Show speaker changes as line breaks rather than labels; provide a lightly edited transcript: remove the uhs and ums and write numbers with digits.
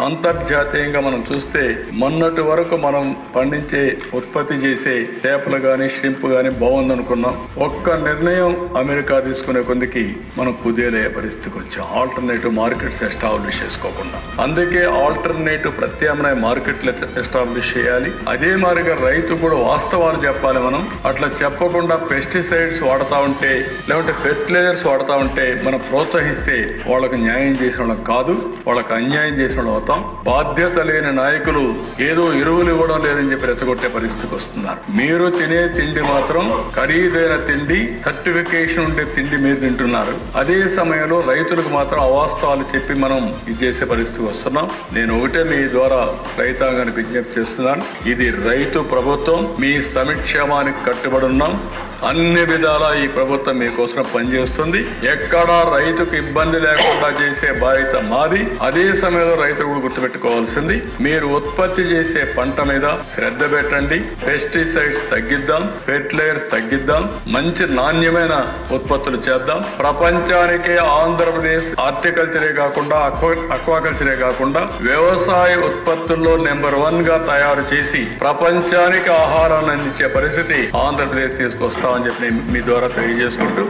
అంతర్జాతీయంగా మనం చూస్తే మొన్నటి వరకు మనం పండించే ఉత్పత్తి చేసే చేపలు గాని ష్రింప్ గాని బాగుందనుకున్నాం. ఒక్క నిర్ణయం అమెరికా తీసుకునే కొందికి మనం కుదేలయ్యే పరిస్థితికి వచ్చాం. ఆల్టర్నేటివ్ మార్కెట్స్ ఎస్టాబ్లిష్ చేసుకోకుండా. అందుకే ఆల్టర్నేటివ్ ప్రత్యామ్నాయ మార్కెట్లు ఎస్టాబ్లిష్ చేయాలి. అదే మాదిరిగా రైతు కూడా వాస్తవాలు చెప్పాలి. మనం అట్లా చెప్పకుండా పెస్టిసైడ్స్ వాడుతూ ఉంటే లేకుంటే ఫెర్టిలైజర్స్ వాడుతూ ఉంటే మనం ప్రోత్సహిస్తే వాళ్ళకి న్యాయం చేసిన వాళ్ళం కాదు, వాళ్ళకి అన్యాయం చేసిన వాళ్ళు అవుతాం. బాధ్యత లేని నాయకులు ఏదో ఎరువులు ఇవ్వడం లేదని చెప్పి రెచ్చగొట్టే పరిస్థితికి వస్తున్నారు. మీరు తినే తిండి మాత్రం ఖరీదైన తిండి, సర్టిఫికేషన్ ఉండే తిండి మీరు తింటున్నారు. అదే సమయంలో రైతులకు మాత్రం అవాస్తవాలు చెప్పి మనం ఇది చేసే పరిస్థితికి వస్తున్నాం. నేను ఒకటే మీ ద్వారా రైతాంగానికి విజ్ఞప్తి చేస్తున్నాను. ఇది రైతు ప్రభుత్వం. మీ సంక్షేమానికి కట్టుబడి ఉన్నాం. అన్ని విధాలా ఈ ప్రభుత్వం మీకోసం పనిచేస్తుంది. ఎక్కడా రైతుకు ఇబ్బంది లేకుండా చేసే బాధ్యత మాది. అదే సమయంలో రైతు కూడా గుర్తుపెట్టుకోవాల్సింది, మీరు ఉత్పత్తి చేసే పంట మీద శ్రద్ధ పెట్టండి. పెస్టిసైడ్స్ తగ్గిద్దాం, ఫెర్టిలైజర్స్ తగ్గిద్దాం, మంచి నాణ్యమైన ఉత్పత్తులు చేద్దాం. ప్రపంచానికే ఆంధ్రప్రదేశ్ హార్టికల్చరే కాకుండా అక్వాకల్చరే కాకుండా వ్యవసాయ ఉత్పత్తుల్లో నెంబర్ 1 గా తయారు చేసి ప్రపంచానికి ఆహారాన్ని అందించే పరిస్థితి ఆంధ్రప్రదేశ్ తీసుకొస్తామని చెప్పి మీ ద్వారా తెలియజేసుకుంటూ